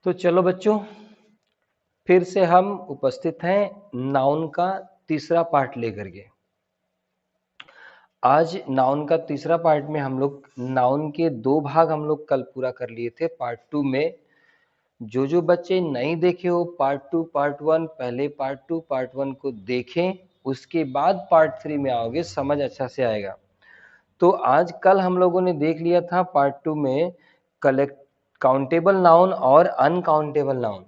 तो चलो बच्चों, फिर से हम उपस्थित हैं नाउन का तीसरा पार्ट लेकर के। आज नाउन का तीसरा पार्ट में हम लोग नाउन के दो भाग हम लोग कल पूरा कर लिए थे। पार्ट टू में जो बच्चे नहीं देखे हो पार्ट टू पार्ट वन, पहले पार्ट टू पार्ट वन को देखें, उसके बाद पार्ट थ्री में आओगे, समझ अच्छा से आएगा। तो आज कल हम लोगों ने देख लिया था पार्ट टू में कलेक्ट काउंटेबल नाउन और अनकाउंटेबल नाउन।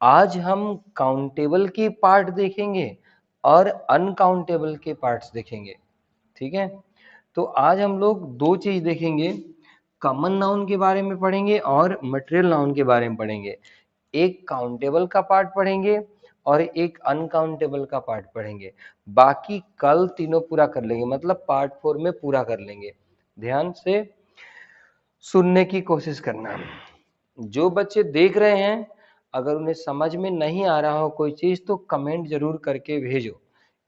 आज हम काउंटेबल के पार्ट देखेंगे और अनकाउंटेबल के पार्ट्स देखेंगे। ठीक है, तो आज हम लोग दो चीज देखेंगे, कॉमन नाउन के बारे में पढ़ेंगे और मटेरियल नाउन के बारे में पढ़ेंगे। एक काउंटेबल का पार्ट पढ़ेंगे और एक अनकाउंटेबल का पार्ट पढ़ेंगे। बाकी कल तीनों पूरा कर लेंगे, मतलब पार्ट 4 में पूरा कर लेंगे। ध्यान से सुनने की कोशिश करना। जो बच्चे देख रहे हैं, अगर उन्हें समझ में नहीं आ रहा हो कोई चीज तो कमेंट जरूर करके भेजो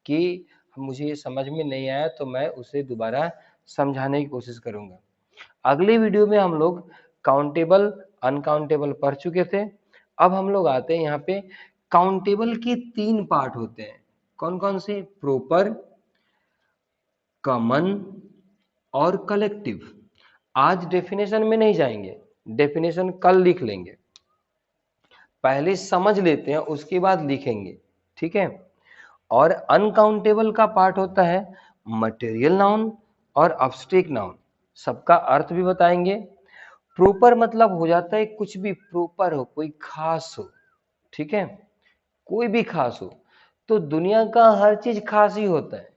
कि मुझे ये समझ में नहीं आया, तो मैं उसे दोबारा समझाने की कोशिश करूंगा। अगले वीडियो में हम लोग काउंटेबल अनकाउंटेबल पढ़ चुके थे। अब हम लोग आते हैं यहाँ पे, काउंटेबल के तीन पार्ट होते हैं। कौन कौन से? प्रॉपर, कॉमन और कलेक्टिव। आज डेफिनेशन में नहीं जाएंगे, डेफिनेशन कल लिख लेंगे, पहले समझ लेते हैं उसके बाद लिखेंगे। ठीक है। और अनकाउंटेबल का पार्ट होता है मटेरियल नाउन और अब्स्ट्रैक्ट नाउन, सबका अर्थ भी बताएंगे। प्रॉपर मतलब हो जाता है कुछ भी प्रॉपर हो, कोई खास हो। ठीक है, कोई भी खास हो, तो दुनिया का हर चीज खास ही होता है।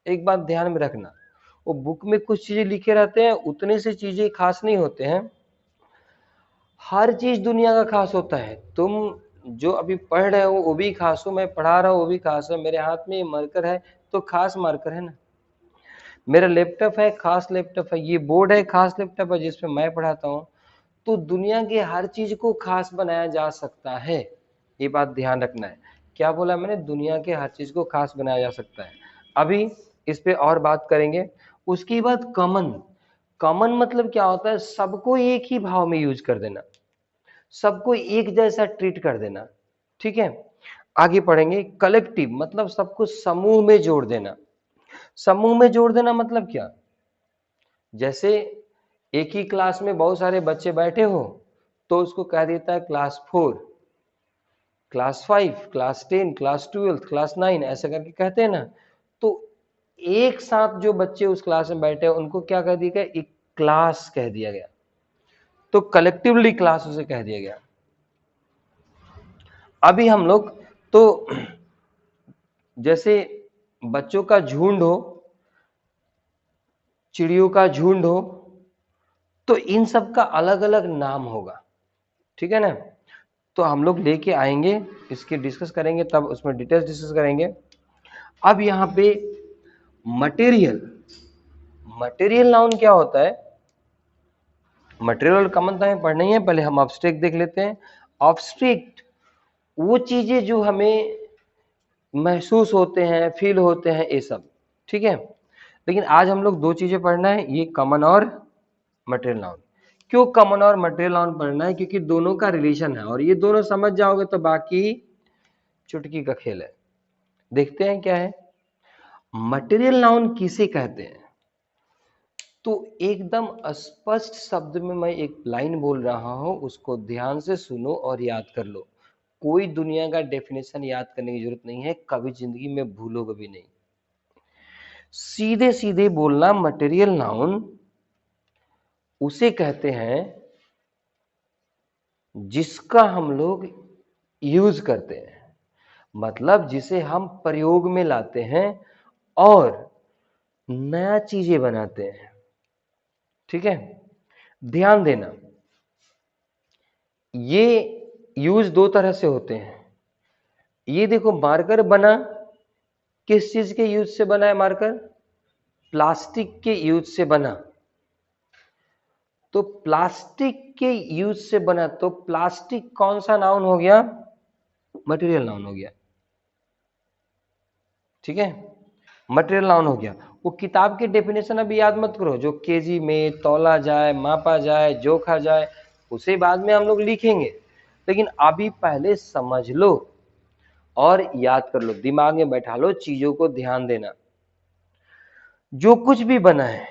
एक बात ध्यान में रखना, वो बुक में कुछ चीजें लिखे रहते हैं, उतने से चीजें खास नहीं होते हैं। हर चीज दुनिया का खास होता है। तुम जो अभी पढ़ रहे हो वो भी खास हो, मैं पढ़ा रहा हूँ वो भी खास है, मेरे हाथ में ये मार्कर है तो खास मार्कर है ना, मेरा लैपटॉप है खास लैपटॉप है, ये बोर्ड है खास लैपटॉप है जिसपे मैं पढ़ाता हूँ। तो दुनिया की हर चीज को खास बनाया जा सकता है, ये बात ध्यान रखना है। क्या बोला मैंने? दुनिया के हर चीज को खास बनाया जा सकता है। अभी इस पे और बात करेंगे। उसके बाद कॉमन। कॉमन मतलब क्या होता है? सबको एक ही भाव में यूज कर देना, सबको एक जैसा ट्रीट कर देना। ठीक है, आगे पढ़ेंगे। कलेक्टिव मतलब सबको समूह में जोड़ देना। समूह में जोड़ देना मतलब क्या? जैसे एक ही क्लास में बहुत सारे बच्चे बैठे हो तो उसको कह देता है class 4, class 5, class 10, class 12, class 9, ऐसे करके कहते हैं ना। तो एक साथ जो बच्चे उस क्लास में बैठे हैं उनको क्या कह दिया गया? एक क्लास कह दिया गया। तो कलेक्टिवली क्लास उसे कह दिया गया। अभी हम लोग तो जैसे बच्चों का झुंड हो, चिड़ियों का झुंड हो, तो इन सब का अलग अलग नाम होगा। ठीक है ना, तो हम लोग लेके आएंगे, इसके डिस्कस करेंगे, तब उसमें डिटेल्स डिस्कस करेंगे। अब यहाँ पे मटेरियल, मटेरियल नाउन क्या होता है? मटेरियल और कॉमन तो हमें पढ़ना ही है, पहले हम अब्स्ट्रैक्ट देख लेते हैं। अब्स्ट्रैक्ट वो चीजें जो हमें महसूस होते हैं, फील होते हैं, ये सब। ठीक है, लेकिन आज हम लोग दो चीजें पढ़ना है, ये कॉमन और मटेरियल नाउन। क्यों कॉमन और मटेरियल नाउन पढ़ना है? क्योंकि दोनों का रिलेशन है, और ये दोनों समझ जाओगे तो बाकी चुटकी का खेल है। देखते हैं क्या है। मटेरियल नाउन किसे कहते हैं? तो एकदम स्पष्ट शब्द में मैं एक लाइन बोल रहा हूं, उसको ध्यान से सुनो और याद कर लो। कोई दुनिया का डेफिनेशन याद करने की जरूरत नहीं है, कभी जिंदगी में भूलोगे भी नहीं। सीधे सीधे बोलना, मटेरियल नाउन उसे कहते हैं जिसका हम लोग यूज करते हैं, मतलब जिसे हम प्रयोग में लाते हैं और नया चीजें बनाते हैं। ठीक है, ध्यान देना, ये यूज दो तरह से होते हैं। ये देखो मार्कर बना, किस चीज के यूज से बना है मार्कर? प्लास्टिक के यूज से बना। तो प्लास्टिक के यूज से बना, तो प्लास्टिक कौन सा नाउन हो गया? मटेरियल नाउन हो गया। ठीक है, मटेरियल नाउन हो गया। वो किताब की डेफिनेशन अभी याद मत करो, जो केजी में तौला जाए, मापा जाए, जोखा जाए, उसे बाद में हम लोग लिखेंगे। लेकिन अभी पहले समझ लो और याद कर लो, दिमाग में बैठा लो, चीजों को ध्यान देना। जो कुछ भी बना है,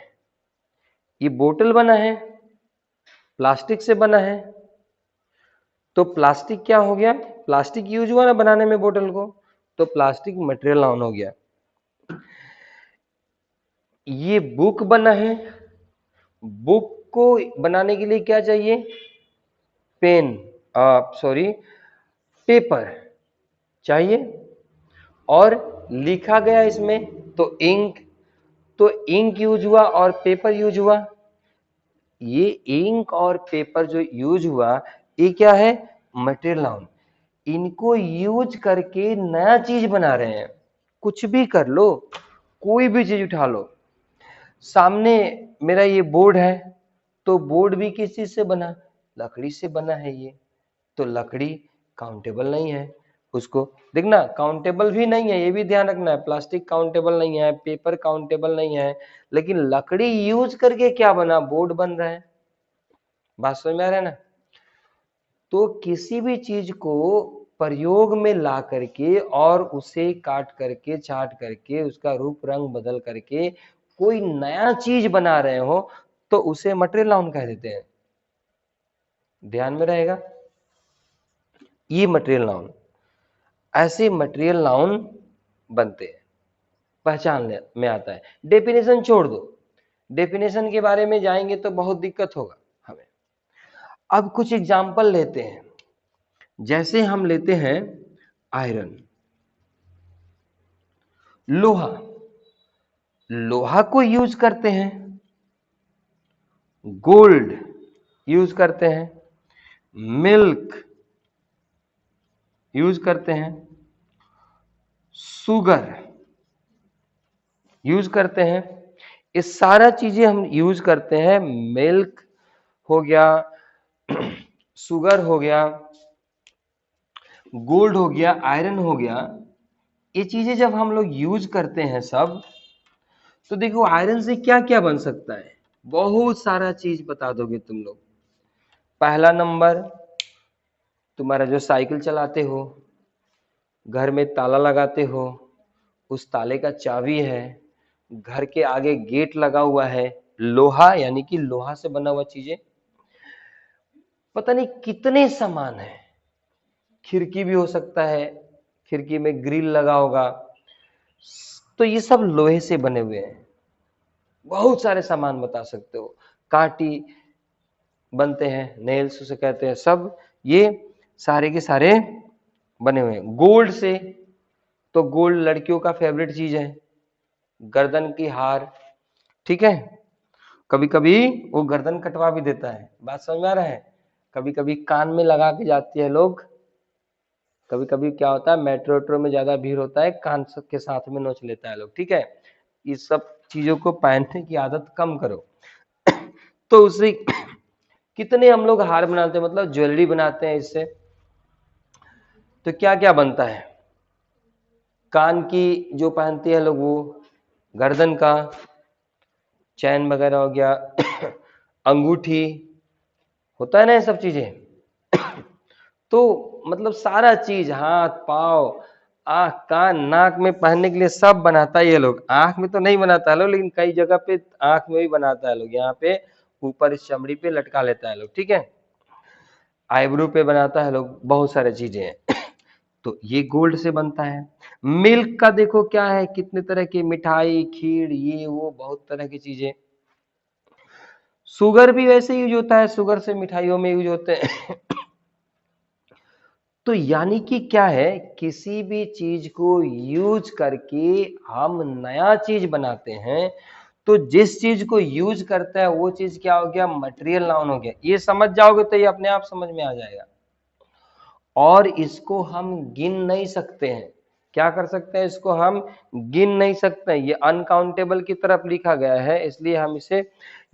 ये बोतल बना है, प्लास्टिक से बना है, तो प्लास्टिक क्या हो गया, प्लास्टिक यूज हुआ ना बनाने में बोतल को, तो प्लास्टिक मटेरियल नाउन हो गया। ये बुक बना है, बुक को बनाने के लिए क्या चाहिए, पेन, सॉरी पेपर चाहिए, और लिखा गया इसमें तो इंक, तो इंक यूज हुआ और पेपर यूज हुआ। ये इंक और पेपर जो यूज हुआ, ये क्या है, मटेरियल नाउन। इनको यूज करके नया चीज बना रहे हैं। कुछ भी कर लो, कोई भी चीज उठा लो, सामने मेरा ये बोर्ड है, तो बोर्ड भी किस चीज से बना, लकड़ी से बना है ये, तो लकड़ी काउंटेबल नहीं है। उसको देखना, काउंटेबल भी नहीं है, ये भी ध्यान रखना है। प्लास्टिक काउंटेबल नहीं है, पेपर काउंटेबल नहीं है, लेकिन लकड़ी यूज करके क्या बना, बोर्ड बन रहा है। बात समझ में आ रहा है ना। तो किसी भी चीज को प्रयोग में ला करके और उसे काट करके, छाट करके, उसका रूप रंग बदल करके कोई नया चीज बना रहे हो, तो उसे मटेरियल नाउन कह देते हैं। ध्यान में रहेगा, ये मटेरियल नाउन, ऐसे मटेरियल नाउन बनते हैं, पहचान में आता है। डेफिनेशन छोड़ दो, डेफिनेशन के बारे में जाएंगे तो बहुत दिक्कत होगा हमें। अब कुछ एग्जाम्पल लेते हैं, जैसे हम लेते हैं आयरन, लोहा, लोहा को यूज करते हैं, गोल्ड यूज करते हैं, मिल्क यूज करते हैं, शुगर यूज करते हैं। ये सारा चीजें हम यूज करते हैं। मिल्क हो गया, शुगर हो गया, गोल्ड हो गया, आयरन हो गया, ये चीजें जब हम लोग यूज करते हैं सब, तो देखो आयरन से क्या क्या बन सकता है, बहुत सारा चीज बता दोगे तुम लोग। पहला नंबर, तुम्हारा जो साइकिल चलाते हो, घर में ताला लगाते हो, उस ताले का चाबी है, घर के आगे गेट लगा हुआ है, लोहा, यानी कि लोहा से बना हुआ चीजें, पता नहीं कितने सामान है। खिड़की भी हो सकता है, खिड़की में ग्रिल लगा होगा, तो ये सब लोहे से बने हुए हैं। बहुत सारे सामान बता सकते हो, कांटी बनते हैं, नेल्स उसे कहते हैं, सब ये सारे के सारे बने हुए हैं। गोल्ड से, तो गोल्ड लड़कियों का फेवरेट चीज है, गर्दन की हार, ठीक है, कभी कभी वो गर्दन कटवा भी देता है। बात समझ में आ रहा है। कभी कभी कान में लगा के जाती है लोग, कभी कभी क्या होता है, मेट्रो वेट्रो में ज्यादा भीड़ होता है, कान के साथ में नोच लेता है लोग, ठीक है। इस सब चीजों को पहनने की आदत कम करो। तो उससे कितने हम लोग हार बनाते हैं, मतलब ज्वेलरी बनाते हैं इससे। तो क्या क्या बनता है, कान की जो पहनती है लोग वो, गर्दन का चैन वगैरह हो गया, अंगूठी होता है ना, ये सब चीजें। तो मतलब सारा चीज, हाथ पाव, आंख कान नाक में पहनने के लिए सब बनाता है ये लोग। आंख में तो नहीं बनाता है लोग, लेकिन कई जगह पे आंख में भी बनाता है लोग, यहाँ पे ऊपर इस चमड़ी पे लटका लेता है लोग, ठीक है। आईब्रो पे बनाता है लोग, बहुत सारी चीजें हैं। तो ये गोल्ड से बनता है। मिल्क का देखो क्या है, कितने तरह की मिठाई, खीर, ये वो बहुत तरह की चीजें। शुगर भी वैसे यूज होता है, शुगर से मिठाइयों में यूज होते हैं। तो यानी कि क्या है, किसी भी चीज को यूज करके हम नया चीज बनाते हैं, तो जिस चीज को यूज करता है वो चीज क्या हो गया, मटेरियल नाउन हो गया। ये समझ जाओगे तो ये अपने आप समझ में आ जाएगा। और इसको हम गिन नहीं सकते हैं। क्या कर सकते हैं, इसको हम गिन नहीं सकते हैं। ये अनकाउंटेबल की तरफ लिखा गया है, इसलिए हम इसे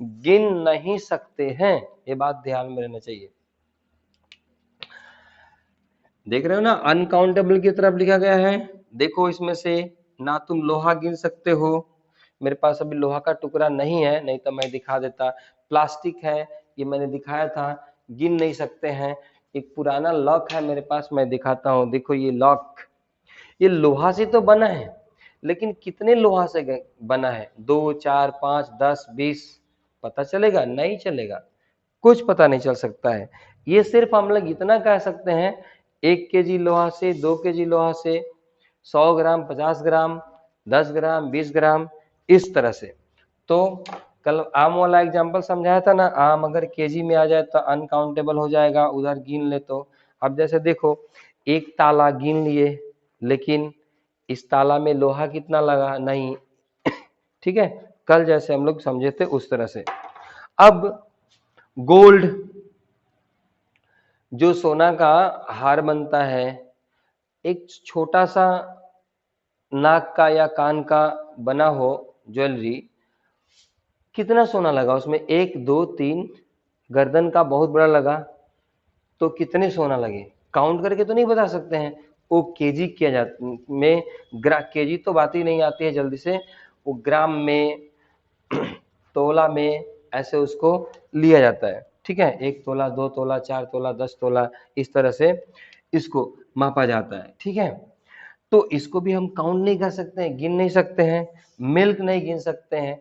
गिन नहीं सकते हैं। ये बात ध्यान में रहना चाहिए। देख रहे हो ना, अनकाउंटेबल की तरफ लिखा गया है। देखो इसमें से ना तुम लोहा गिन सकते हो, मेरे पास अभी लोहा का टुकड़ा नहीं है, नहीं तो मैं दिखा देता। प्लास्टिक है, ये मैंने दिखाया था, गिन नहीं सकते हैं। एक पुराना लॉक है मेरे पास, मैं दिखाता हूं, देखो ये लॉक, ये लोहा से तो बना है, लेकिन कितने लोहा से बना है, 2, 4, 5, 10, 20, पता चलेगा? नहीं चलेगा, कुछ पता नहीं चल सकता है। ये सिर्फ हम लोग इतना कह सकते हैं 1 केजी लोहा से, 2 केजी लोहा से, 100 ग्राम, 50 ग्राम, 10 ग्राम, 20 ग्राम, इस तरह से। तो कल आम वाला एग्जांपल समझाया था ना, आम अगर केजी में आ जाए तो अनकाउंटेबल हो जाएगा, उधर गिन ले तो। अब जैसे देखो, एक ताला गिन लिए, लेकिन इस ताला में लोहा कितना लगा, नहीं। ठीक है, कल जैसे हम लोग समझे थे उस तरह से। अब गोल्ड, जो सोना का हार बनता है, एक छोटा सा नाक का या कान का बना हो ज्वेलरी, कितना सोना लगा उसमें, 1, 2, 3, गर्दन का बहुत बड़ा लगा तो कितने सोना लगे, काउंट करके तो नहीं बता सकते हैं, वो केजी किया जाता में, केजी तो बात ही नहीं आती है जल्दी से, वो ग्राम में, तोला में, ऐसे उसको लिया जाता है। ठीक है, 1 तोला, 2 तोला, 4 तोला, 10 तोला, इस तरह से इसको मापा जाता है। ठीक है, तो इसको भी हम काउंट नहीं कर सकते हैं, गिन नहीं सकते हैं। मिल्क नहीं गिन सकते हैं,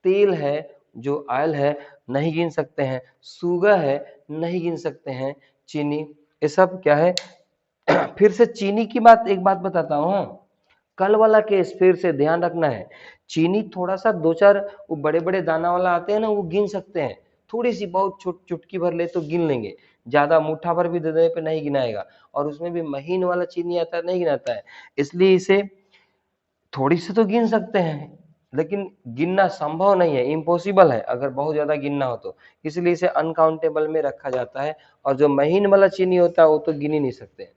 तेल है जो ऑयल है नहीं गिन सकते हैं, शुगर है नहीं गिन सकते हैं, चीनी, ये सब क्या है। फिर से चीनी की बात, एक बात बताता हूँ, हाँ, कल वाला केस फिर से ध्यान रखना है। चीनी थोड़ा सा 2-4 वो बड़े बड़े दाना वाला आते हैं ना, वो गिन सकते हैं, थोड़ी सी बहुत चुटकी भर ले तो गिन लेंगे, ज्यादा मुट्ठा भर भी दे देने पे नहीं गिनाएगा। और उसमें भी महीन वाला चीनी आता है, नहीं गिनाता है, इसलिए इसे थोड़ी सी तो गिन सकते हैं, लेकिन गिनना संभव नहीं है, इम्पॉसिबल है अगर बहुत ज्यादा गिनना हो तो, इसलिए इसे अनकाउंटेबल में रखा जाता है। और जो महीन वाला चीनी होता है वो तो गिन ही नहीं सकते,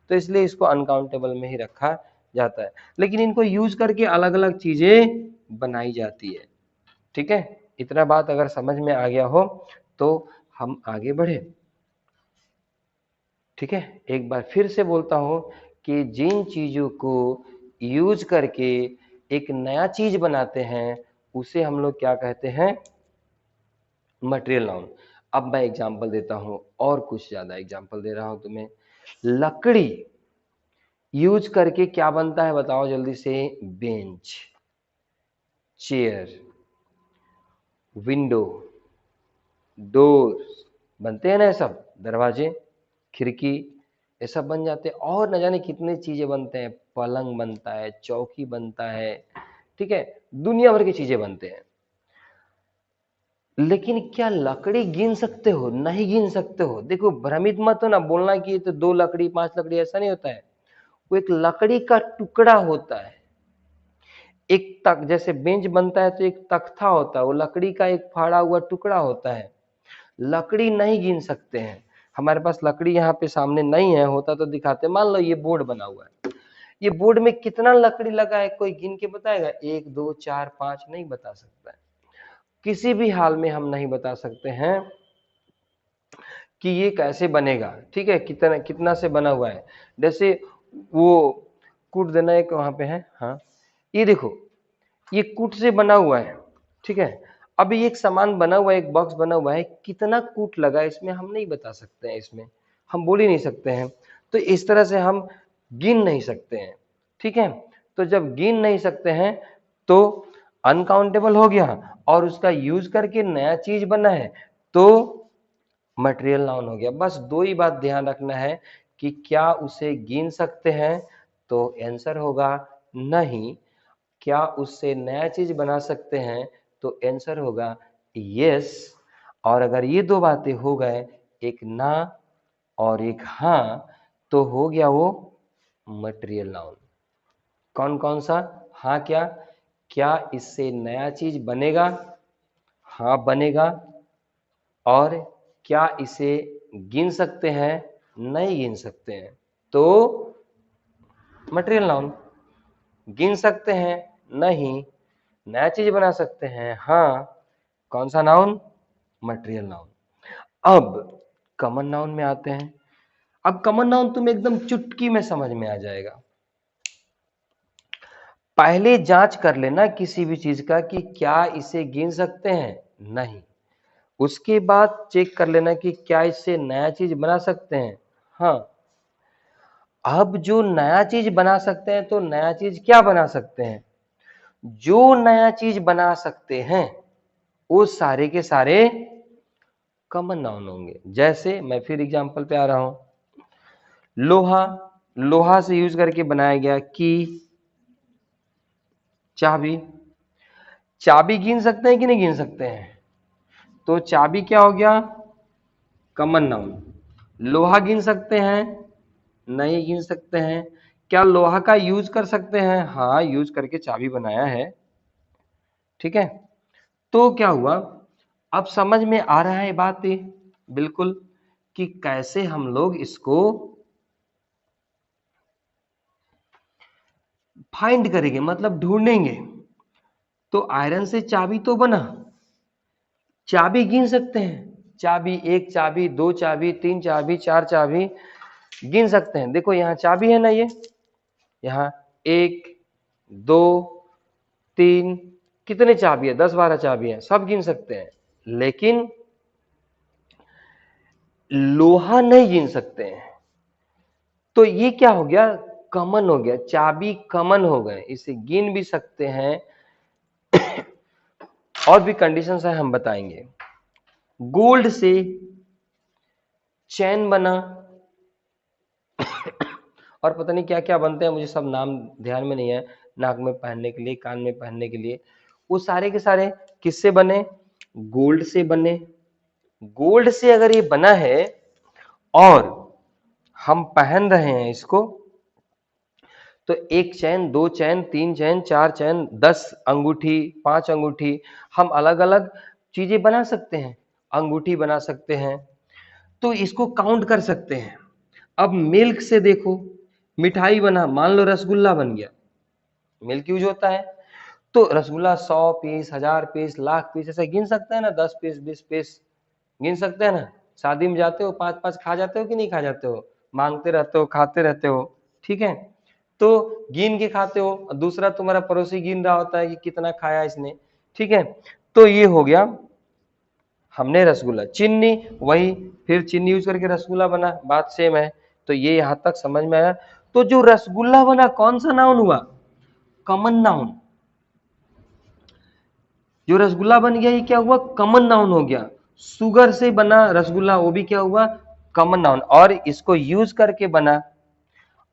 तो इसलिए इसको अनकाउंटेबल में ही रखा जाता है। लेकिन इनको यूज करके अलग अलग चीजें बनाई जाती है। ठीक है, इतना बात अगर समझ में आ गया हो तो हम आगे बढ़े। ठीक है, एक बार फिर से बोलता हूं कि जिन चीजों को यूज करके एक नया चीज बनाते हैं उसे हम लोग क्या कहते हैं, मटेरियल नाउन। अब मैं एग्जांपल देता हूं, और कुछ ज्यादा एग्जांपल दे रहा हूं तुम्हें। लकड़ी यूज करके क्या बनता है बताओ जल्दी से, बेंच, चेयर, विंडो, डोर, बनते हैं ना ये सब, दरवाजे, खिड़की, ये सब बन जाते हैं। और न जाने कितने चीजें बनते हैं, पलंग बनता है, चौकी बनता है, ठीक है, दुनिया भर की चीजें बनते हैं। लेकिन क्या लकड़ी गिन सकते हो, नहीं गिन सकते हो। देखो भ्रमित मत हो ना, बोलना कि तो 2 लकड़ी 5 लकड़ी, ऐसा नहीं होता है। वो एक लकड़ी का टुकड़ा होता है, एक तक, जैसे बेंच बनता है तो एक तख्ता होता है, वो लकड़ी का एक फाड़ा हुआ टुकड़ा होता है। लकड़ी नहीं गिन सकते हैं। हमारे पास लकड़ी यहाँ पे सामने नहीं है, होता तो दिखाते। मान लो ये बोर्ड बना हुआ है, ये बोर्ड में कितना लकड़ी लगा है, कोई गिन के बताएगा? 1, 2, 4, 5 नहीं बता सकता है। किसी भी हाल में हम नहीं बता सकते हैं कि ये कैसे बनेगा। ठीक है, कितना कितना से बना हुआ है। जैसे वो कूट देना एक वहां पे है, हाँ, ये देखो, ये कूट से बना हुआ है। ठीक है, अभी एक सामान बना हुआ है, एक बॉक्स बना हुआ है, कितना कूट लगा है इसमें हम नहीं बता सकते हैं, इसमें हम बोल ही नहीं सकते हैं। तो इस तरह से हम गिन नहीं सकते हैं। ठीक है, तो जब गिन नहीं सकते हैं तो अनकाउंटेबल हो गया, और उसका यूज करके नया चीज बना है तो मटेरियल नाउन हो गया। बस 2 ही बात ध्यान रखना है कि क्या उसे गिन सकते हैं, तो आंसर होगा नहीं। क्या उससे नया चीज बना सकते हैं, तो आंसर होगा यस। और अगर ये 2 बातें हो गए, एक ना और एक हाँ, तो हो गया वो मटेरियल नाउन। कौन कौन सा? हाँ, क्या क्या इससे नया चीज बनेगा? हाँ बनेगा। और क्या इसे गिन सकते हैं? नहीं गिन सकते हैं, तो मटेरियल नाउन। गिन सकते हैं? नहीं। नया चीज बना सकते हैं? हाँ। कौन सा नाउन? Material noun. अब कॉमन नाउन में आते हैं। अब कॉमन नाउन तुम एकदम चुटकी में समझ में आ जाएगा। पहले जांच कर लेना किसी भी चीज का कि क्या इसे गिन सकते हैं, नहीं। उसके बाद चेक कर लेना कि क्या इससे नया चीज बना सकते हैं। हाँ, अब जो नया चीज बना सकते हैं तो नया चीज क्या बना सकते हैं, जो नया चीज बना सकते हैं वो सारे के सारे कॉमन नाउन होंगे। जैसे मैं फिर एग्जांपल पे आ रहा हूं, लोहा, लोहा से यूज करके बनाया गया की, चाबी, चाबी गिन सकते हैं कि नहीं गिन सकते हैं, तो चाबी क्या हो गया, कॉमन नाउन। लोहा गिन सकते हैं, नहीं गिन सकते हैं। क्या लोहा का यूज कर सकते हैं, हाँ यूज करके चाबी बनाया है, ठीक है। तो क्या हुआ, अब समझ में आ रहा है बात ये बिल्कुल कि कैसे हम लोग इसको फाइंड करेंगे, मतलब ढूंढेंगे। तो आयरन से चाबी तो बना, चाबी गिन सकते हैं, चाबी, एक चाबी, दो चाबी, तीन चाबी, चार चाबी गिन सकते हैं। देखो यहाँ चाबी है ना, ये यहाँ एक, दो, तीन, कितने चाबी है, 10-12 चाबी है, सब गिन सकते हैं। लेकिन लोहा नहीं गिन सकते हैं। तो ये क्या हो गया, कॉमन हो गया, चाबी कॉमन हो गए, इसे गिन भी सकते हैं। और भी कंडीशंस है, हम बताएंगे। गोल्ड से चैन बना, और पता नहीं क्या क्या बनते हैं, मुझे सब नाम ध्यान में नहीं है, नाक में पहनने के लिए, कान में पहनने के लिए, वो सारे के सारे किससे बने, गोल्ड से बने। गोल्ड से अगर ये बना है और हम पहन रहे हैं इसको, तो एक चैन, दो चैन, तीन चैन, चार चैन, 10 अंगूठी, 5 अंगूठी, हम अलग अलग चीजें बना सकते हैं, अंगूठी बना सकते हैं, तो इसको काउंट कर सकते हैं। अब मिल्क से देखो, मिठाई बना, मान लो रसगुल्ला बन गया, मिल्क यूज होता है, तो rasgulla 100 piece, 1000 piece, lakh piece ऐसे गिन सकते हैं ना, 10 पीस, 20 पीस गिन सकते हैं ना। शादी में जाते हो, 5-5 खा जाते हो कि नहीं खा जाते हो, मांगते रहते हो, खाते रहते हो, ठीक है। तो गिन के खाते हो, दूसरा तुम्हारा पड़ोसी गिन रहा होता है कि कितना खाया इसने, ठीक है। तो ये हो गया, हमने रसगुल्ला, चीनी, वही फिर चीनी यूज करके रसगुल्ला बना, बात सेम है। तो ये यहां तक समझ में आया। तो जो रसगुल्ला बना कौन सा नाउन हुआ, कॉमन नाउन। जो रसगुल्ला बन गया ये क्या हुआ, कॉमन नाउन हो गया। शुगर से बना रसगुल्ला, वो भी क्या हुआ, कॉमन नाउन। और इसको यूज करके बना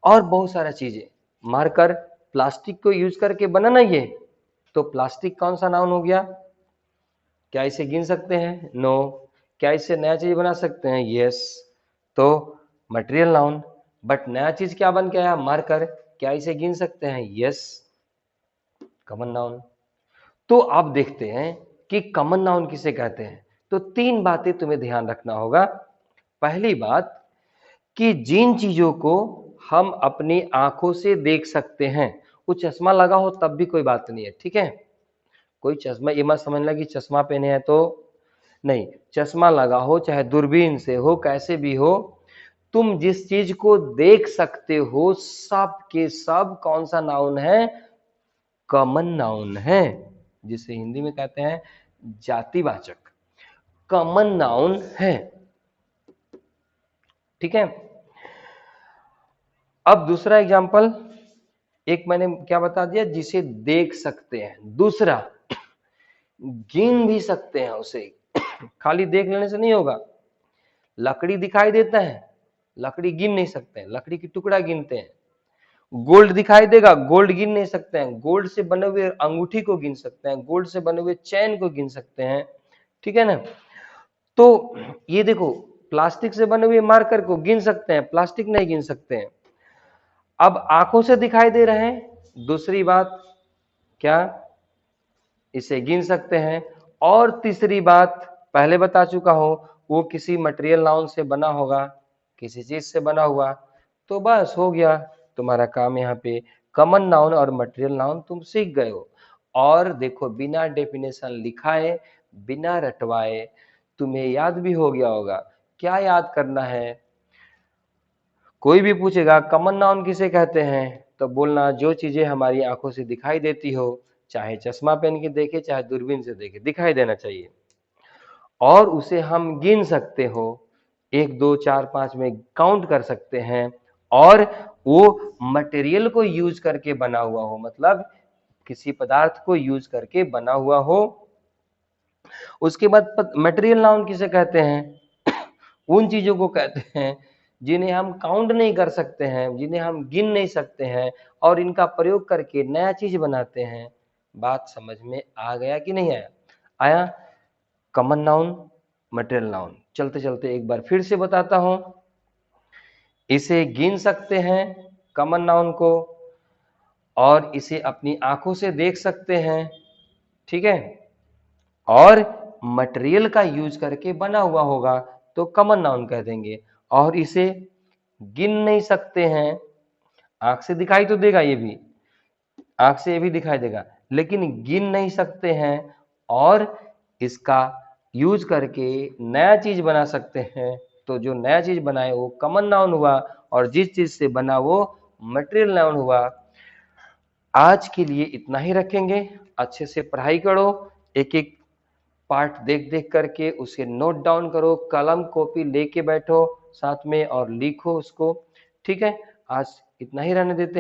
और बहुत सारा चीजें, मार्कर, प्लास्टिक को यूज करके बना ना ये, तो प्लास्टिक कौन सा नाउन हो गया, क्या इसे गिन सकते हैं, नो। क्या इससे नया चीज बना सकते हैं, यस, तो मटेरियल नाउन। बट नया चीज क्या बन के आया, मार्कर, क्या इसे गिन सकते हैं, यस, कॉमन नाउन। तो अब देखते हैं कि कॉमन नाउन किसे कहते हैं। तो 3 बातें तुम्हें ध्यान रखना होगा। पहली बात कि जिन चीजों को हम अपनी आंखों से देख सकते हैं, वो चश्मा लगा हो तब भी कोई बात नहीं है, ठीक है। कोई चश्मा, ये मत समझना कि चश्मा पहने हैं तो नहीं, चश्मा लगा हो, चाहे दूरबीन से हो, कैसे भी हो, तुम जिस चीज को देख सकते हो सब के सब कौन सा नाउन है, कॉमन नाउन है, जिसे हिंदी में कहते हैं जातिवाचक, कॉमन नाउन है, ठीक है। अब दूसरा एग्जांपल, एक मैंने क्या बता दिया, जिसे देख सकते हैं, दूसरा गिन भी सकते हैं उसे, खाली देख लेने से नहीं होगा। लकड़ी दिखाई देता है, लकड़ी गिन नहीं सकते हैं, लकड़ी की टुकड़ा गिनते हैं। गोल्ड दिखाई देगा, गोल्ड गिन नहीं सकते हैं, गोल्ड से बने हुए अंगूठी को गिन सकते हैं, गोल्ड से बने हुए चैन को गिन सकते हैं, ठीक है ना। तो ये देखो, प्लास्टिक से बने हुए मार्कर को गिन सकते हैं, प्लास्टिक नहीं गिन सकते हैं। अब आंखों से दिखाई दे रहे हैं, दूसरी बात क्या, इसे गिन सकते हैं। और तीसरी बात पहले बता चुका हूं, वो किसी मटेरियल नाउन से बना होगा, किसी चीज से बना हुआ, तो बस हो गया तुम्हारा काम। यहाँ पे कॉमन नाउन और मटेरियल नाउन तुम सीख गए हो। और देखो, बिना डेफिनेशन लिखाए, बिना रटवाए तुम्हें याद भी हो गया होगा। क्या याद करना है, कोई भी पूछेगा कॉमन नाउन किसे कहते हैं, तो बोलना जो चीजें हमारी आंखों से दिखाई देती हो, चाहे चश्मा पहन के देखे, चाहे दूरबीन से देखे, दिखाई देना चाहिए। और उसे हम गिन सकते हो, 1 2 4 5 में काउंट कर सकते हैं, और वो मटेरियल को यूज करके बना हुआ हो, मतलब किसी पदार्थ को यूज करके बना हुआ हो। उसके बाद मटेरियल नाउन किसे कहते हैं? उन चीजों को कहते हैं जिन्हें हम काउंट नहीं कर सकते हैं, जिन्हें हम गिन नहीं सकते हैं, और इनका प्रयोग करके नया चीज बनाते हैं। बात समझ में आ गया कि नहीं आया? आया? Common noun, material noun. चलते चलते एक बार फिर से बताता हूं। इसे गिन सकते हैं, कॉमन नाउन को, और इसे अपनी आंखों से देख सकते हैं, ठीक है, और मटेरियल का यूज करके बना हुआ होगा तो कॉमन नाउन कह देंगे। और इसे गिन नहीं सकते हैं, आंख से दिखाई तो देगा, ये भी आंख से ये भी दिखाई देगा, लेकिन गिन नहीं सकते हैं, और इसका यूज करके नया चीज बना सकते हैं। तो जो नया चीज बनाए वो कॉमन नाउन हुआ, और जिस चीज से बना वो मटेरियल नाउन हुआ। आज के लिए इतना ही रखेंगे। अच्छे से पढ़ाई करो, एक एक पार्ट देख देख करके उसे नोट डाउन करो, कलम कॉपी लेके बैठो साथ में और लिखो उसको, ठीक है। आज इतना ही रहने देते हैं।